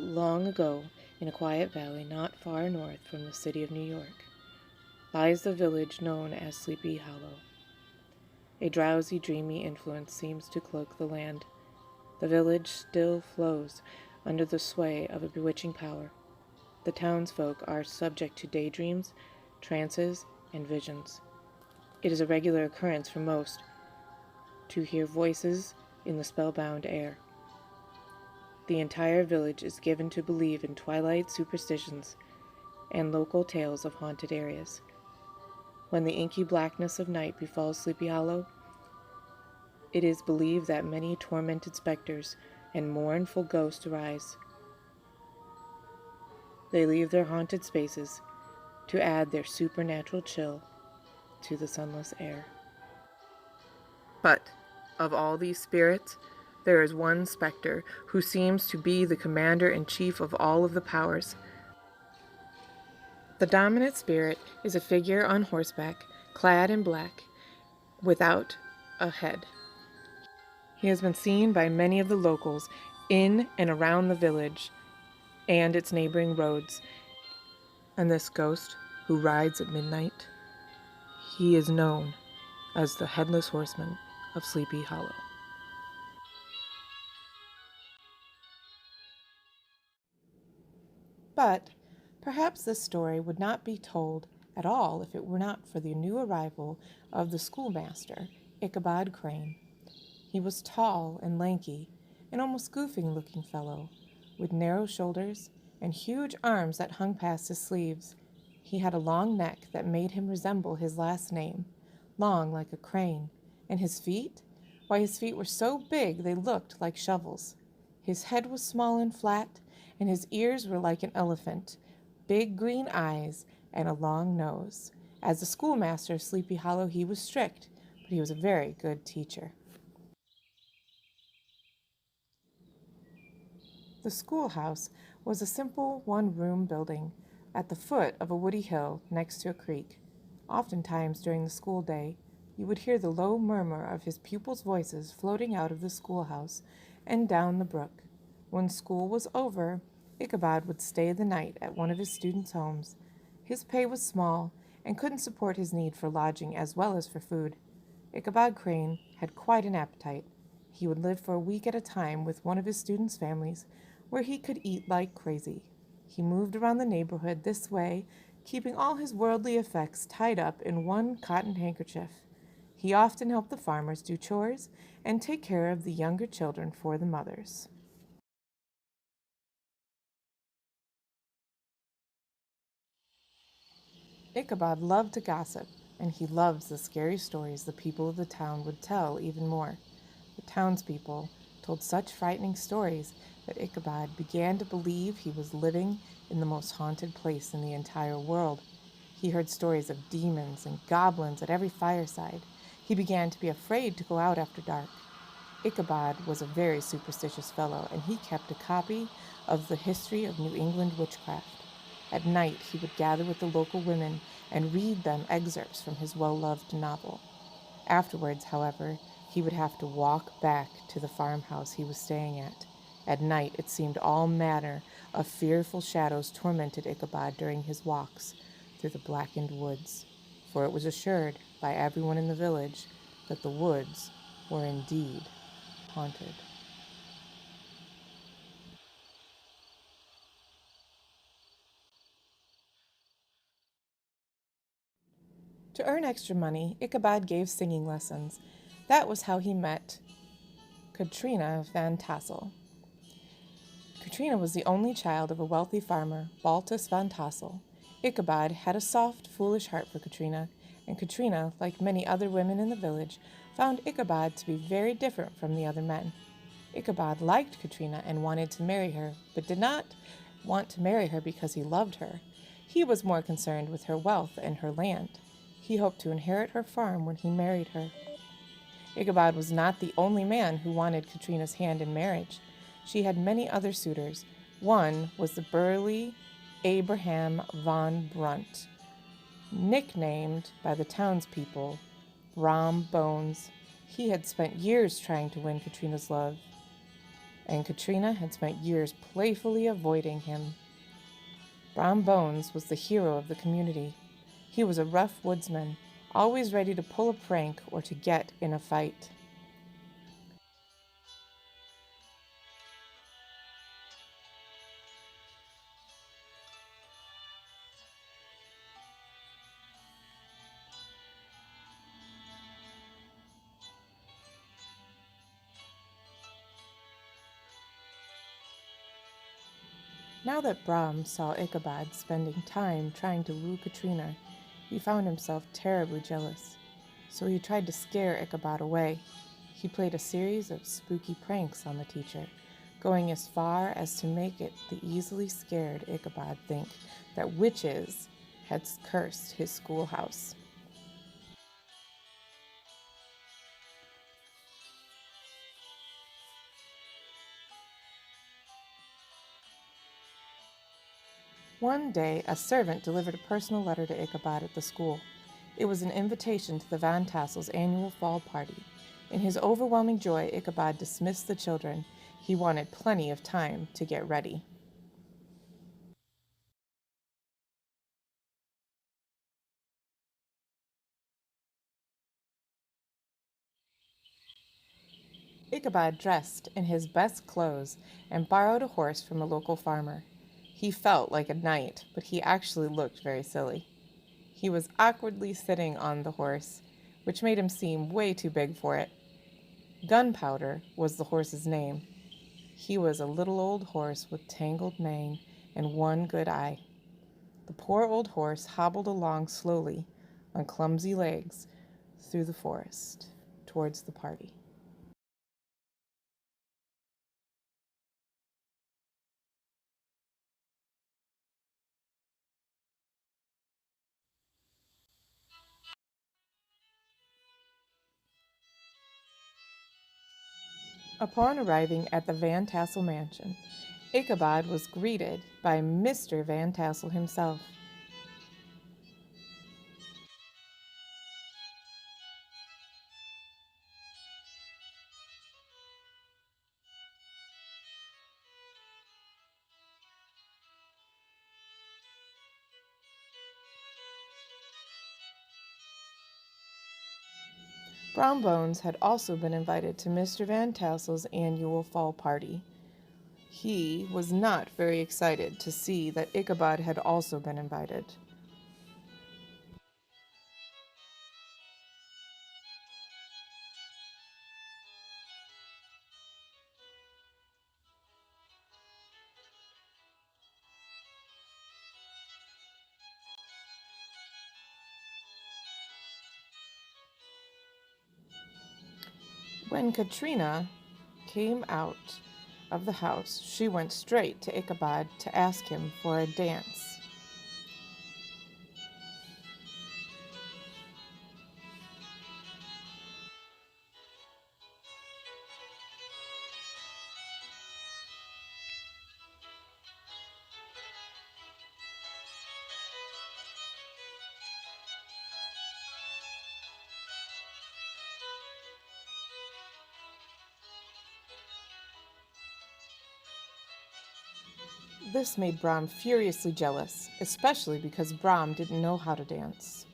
Long ago, in a quiet valley not far north from the city of New York, lies the village known as Sleepy Hollow. A drowsy, dreamy influence seems to cloak the land. The village still flows under the sway of a bewitching power. The townsfolk are subject to daydreams, trances, and visions. It is a regular occurrence for most to hear voices in the spellbound air. The entire village is given to believe in twilight superstitions and local tales of haunted areas. When the inky blackness of night befalls Sleepy Hollow, it is believed that many tormented specters and mournful ghosts arise. They leave their haunted spaces to add their supernatural chill to the sunless air. But of all these spirits, there is one specter who seems to be the commander-in-chief of all of the powers. The dominant spirit is a figure on horseback, clad in black, without a head. He has been seen by many of the locals in and around the village and its neighboring roads. And this ghost, who rides at midnight, he is known as the Headless Horseman of Sleepy Hollow. But perhaps this story would not be told at all if it were not for the new arrival of the schoolmaster, Ichabod Crane. He was tall and lanky, an almost goofing-looking fellow, with narrow shoulders and huge arms that hung past his sleeves. He had a long neck that made him resemble his last name, long like a crane, and his feet? Why, his feet were so big they looked like shovels. His head was small and flat, and his ears were like an elephant, big green eyes, and a long nose. As the schoolmaster of Sleepy Hollow, he was strict, but he was a very good teacher. The schoolhouse was a simple one-room building at the foot of a woody hill next to a creek. Oftentimes during the school day, you would hear the low murmur of his pupils' voices floating out of the schoolhouse and down the brook. When school was over, Ichabod would stay the night at one of his students' homes. His pay was small and couldn't support his need for lodging as well as for food. Ichabod Crane had quite an appetite. He would live for a week at a time with one of his students' families, where he could eat like crazy. He moved around the neighborhood this way, keeping all his worldly effects tied up in one cotton handkerchief. He often helped the farmers do chores and take care of the younger children for the mothers. Ichabod loved to gossip, and he loved the scary stories the people of the town would tell even more. The townspeople told such frightening stories that Ichabod began to believe he was living in the most haunted place in the entire world. He heard stories of demons and goblins at every fireside. He began to be afraid to go out after dark. Ichabod was a very superstitious fellow, and he kept a copy of the history of New England witchcraft. At night he would gather with the local women and read them excerpts from his well-loved novel. Afterwards, however, he would have to walk back to the farmhouse he was staying at. At night it seemed all manner of fearful shadows tormented Ichabod during his walks through the blackened woods, for it was assured by everyone in the village that the woods were indeed haunted. To earn extra money, Ichabod gave singing lessons. That was how he met Katrina Van Tassel. Katrina was the only child of a wealthy farmer, Baltus Van Tassel. Ichabod had a soft, foolish heart for Katrina, and Katrina, like many other women in the village, found Ichabod to be very different from the other men. Ichabod liked Katrina and wanted to marry her, but did not want to marry her because he loved her. He was more concerned with her wealth and her land. He hoped to inherit her farm when he married her. Ichabod was not the only man who wanted Katrina's hand in marriage. She had many other suitors. One was the burly Abraham von Brunt, nicknamed by the townspeople Brom Bones. He had spent years trying to win Katrina's love. and Katrina had spent years playfully avoiding him. Brom Bones was the hero of the community. He was a rough woodsman, always ready to pull a prank or to get in a fight. Now that Brom saw Ichabod spending time trying to woo Katrina, he found himself terribly jealous. So he tried to scare Ichabod away. He played a series of spooky pranks on the teacher, going as far as to make it the easily scared Ichabod think that witches had cursed his schoolhouse. One day, a servant delivered a personal letter to Ichabod at the school. It was an invitation to the Van Tassel's annual fall party. In his overwhelming joy, Ichabod dismissed the children. He wanted plenty of time to get ready. Ichabod dressed in his best clothes and borrowed a horse from a local farmer. He felt like a knight, but he actually looked very silly. He was awkwardly sitting on the horse, which made him seem way too big for it. Gunpowder was the horse's name. He was a little old horse with tangled mane and one good eye. The poor old horse hobbled along slowly on clumsy legs through the forest towards the party. Upon arriving at the Van Tassel mansion, Ichabod was greeted by Mr. Van Tassel himself. Brown Bones had also been invited to Mr. Van Tassel's annual fall party. He was not very excited to see that Ichabod had also been invited. When Katrina came out of the house, she went straight to Ichabod to ask him for a dance. This made Brom furiously jealous, especially because Brom didn't know how to dance.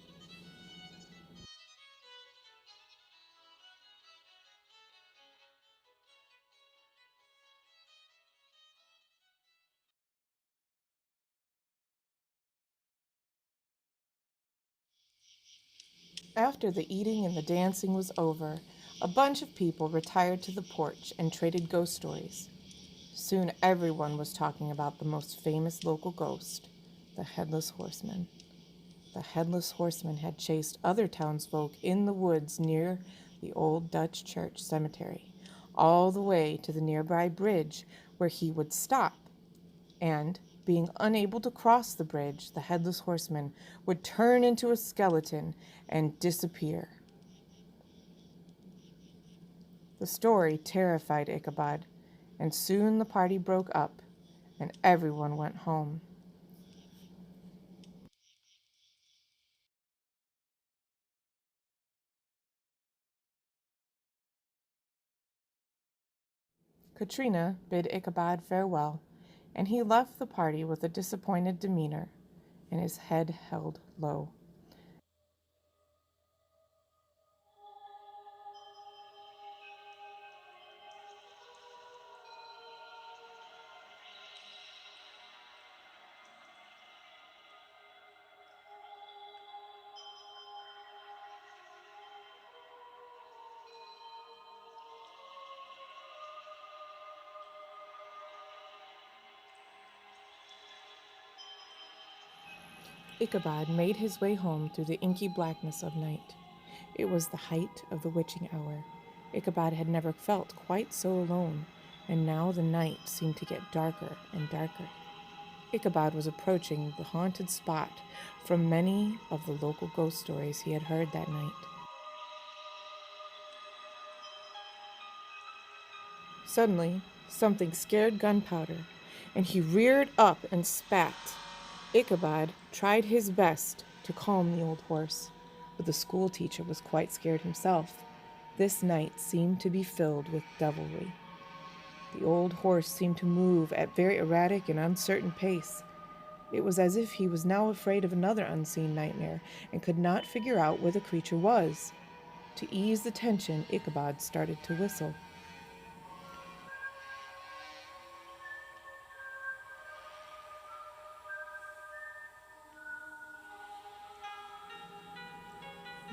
After the eating and the dancing was over, a bunch of people retired to the porch and traded ghost stories. Soon everyone was talking about the most famous local ghost, the Headless Horseman. The Headless Horseman had chased other townsfolk in the woods near the old Dutch church cemetery, all the way to the nearby bridge where he would stop. And, being unable to cross the bridge, the Headless Horseman would turn into a skeleton and disappear. The story terrified Ichabod, and soon the party broke up and everyone went home. Katrina bid Ichabod farewell, and he left the party with a disappointed demeanor and his head held low. Ichabod made his way home through the inky blackness of night. It was the height of the witching hour. Ichabod had never felt quite so alone, and now the night seemed to get darker and darker. Ichabod was approaching the haunted spot from many of the local ghost stories he had heard that night. Suddenly, something scared Gunpowder, and he reared up and spat. Ichabod tried his best to calm the old horse, but the school teacher was quite scared himself. This night seemed to be filled with devilry. The old horse seemed to move at very erratic and uncertain pace. It was as if he was now afraid of another unseen nightmare and could not figure out where the creature was. To ease the tension, Ichabod started to whistle.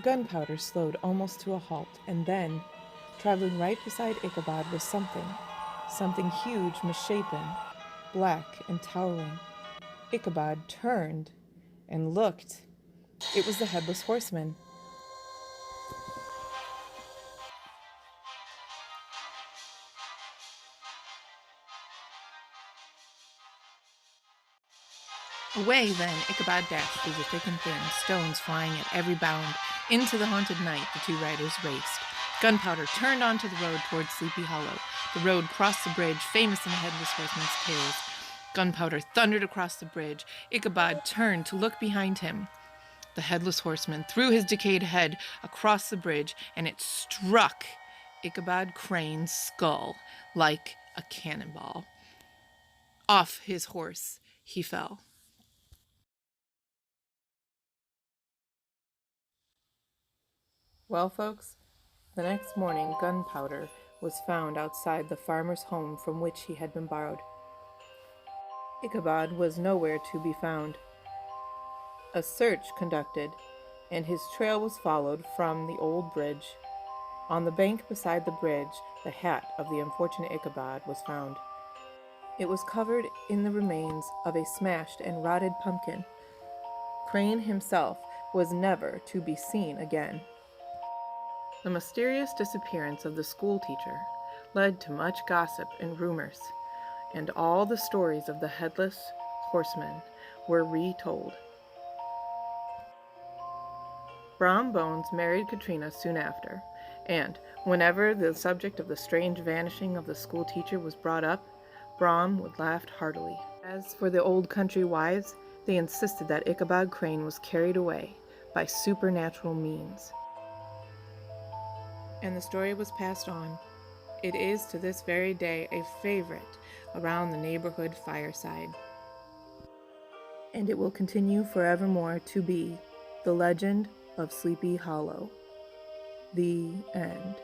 Gunpowder slowed almost to a halt, and then, traveling right beside Ichabod was something huge, misshapen, black and towering. Ichabod turned and looked. It was the Headless Horseman. Away then Ichabod dashed through the thick and thin, stones flying at every bound. Into the haunted night the two riders raced. Gunpowder turned onto the road towards Sleepy Hollow. The road crossed the bridge, famous in the Headless Horseman's tales. Gunpowder thundered across the bridge. Ichabod turned to look behind him. The Headless Horseman threw his decayed head across the bridge, and it struck Ichabod Crane's skull like a cannonball. Off his horse he fell. Well, folks, the next morning Gunpowder was found outside the farmer's home from which he had been borrowed. Ichabod was nowhere to be found. A search conducted, and his trail was followed from the old bridge. On the bank beside the bridge, the hat of the unfortunate Ichabod was found. It was covered in the remains of a smashed and rotted pumpkin. Crane himself was never to be seen again. The mysterious disappearance of the school teacher led to much gossip and rumors, and all the stories of the Headless Horseman were retold. Brom Bones married Katrina soon after, and whenever the subject of the strange vanishing of the school teacher was brought up, Brom would laugh heartily. As for the old country wives, they insisted that Ichabod Crane was carried away by supernatural means. And the story was passed on. It is to this very day a favorite around the neighborhood fireside. And it will continue forevermore to be the legend of Sleepy Hollow. The end.